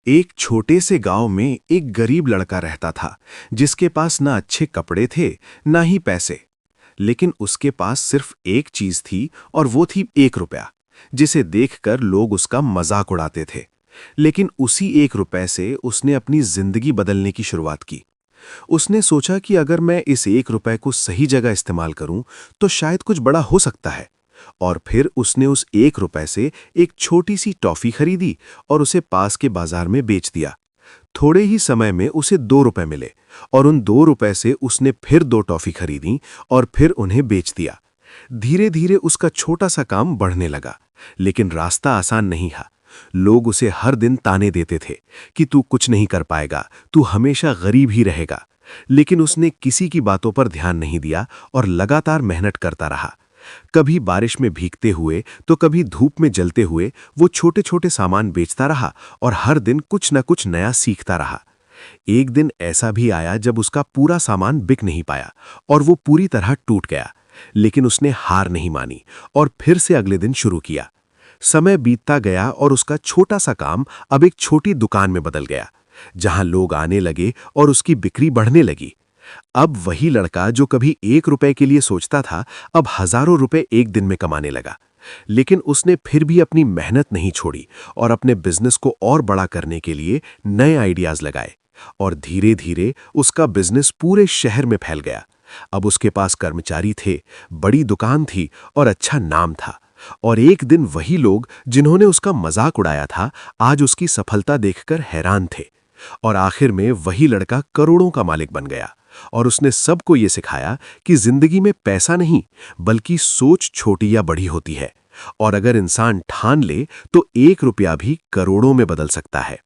एक छोटे से गांव में एक गरीब लड़का रहता था जिसके पास ना अच्छे कपड़े थे ना ही पैसे। लेकिन उसके पास सिर्फ एक चीज थी और वो थी 1 रुपया, जिसे देखकर लोग उसका मजाक उड़ाते थे। लेकिन उसी 1 रुपए से उसने अपनी जिंदगी बदलने की शुरुआत की। उसने सोचा कि अगर मैं इस 1 रुपए को सही जगह इस्तेमाल करूं तो शायद कुछ बड़ा हो सकता है। और फिर उसने उस 1 रुपए से एक छोटी सी टॉफी खरीदी और उसे पास के बाजार में बेच दिया। थोड़े ही समय में उसे 2 रुपए मिले और उन 2 रुपए से उसने फिर 2 टॉफी खरीदी और फिर उन्हें बेच दिया। धीरे धीरे उसका छोटा सा काम बढ़ने लगा, लेकिन रास्ता आसान नहीं था। लोग उसे हर दिन ताने देते थे कि तू कुछ नहीं कर पाएगा, तू हमेशा गरीब ही रहेगा। लेकिन उसने किसी की बातों पर ध्यान नहीं दिया और लगातार मेहनत करता रहा। कभी बारिश में भीगते हुए तो कभी धूप में जलते हुए वो छोटे छोटे सामान बेचता रहा और हर दिन कुछ न कुछ नया सीखता रहा। एक दिन ऐसा भी आया जब उसका पूरा सामान बिक नहीं पाया और वो पूरी तरह टूट गया। लेकिन उसने हार नहीं मानी और फिर से अगले दिन शुरू किया। समय बीतता गया और उसका छोटा सा काम अब एक छोटी दुकान में बदल गया, जहां लोग आने लगे और उसकी बिक्री बढ़ने लगी। अब वही लड़का जो कभी 1 रुपए के लिए सोचता था, अब हजारों रुपए एक दिन में कमाने लगा। लेकिन उसने फिर भी अपनी मेहनत नहीं छोड़ी और अपने बिजनेस को और बड़ा करने के लिए नए आइडियाज लगाए। और धीरे धीरे उसका बिजनेस पूरे शहर में फैल गया। अब उसके पास कर्मचारी थे, बड़ी दुकान थी और अच्छा नाम था। और एक दिन वही लोग जिन्होंने उसका मजाक उड़ाया था, आज उसकी सफलता देखकर हैरान थे। और आखिर में वही लड़का करोड़ों का मालिक बन गया। और उसने सबको ये सिखाया कि जिंदगी में पैसा नहीं, बल्कि सोच छोटी या बड़ी होती है। और अगर इंसान ठान ले तो 1 रुपया भी करोड़ों में बदल सकता है।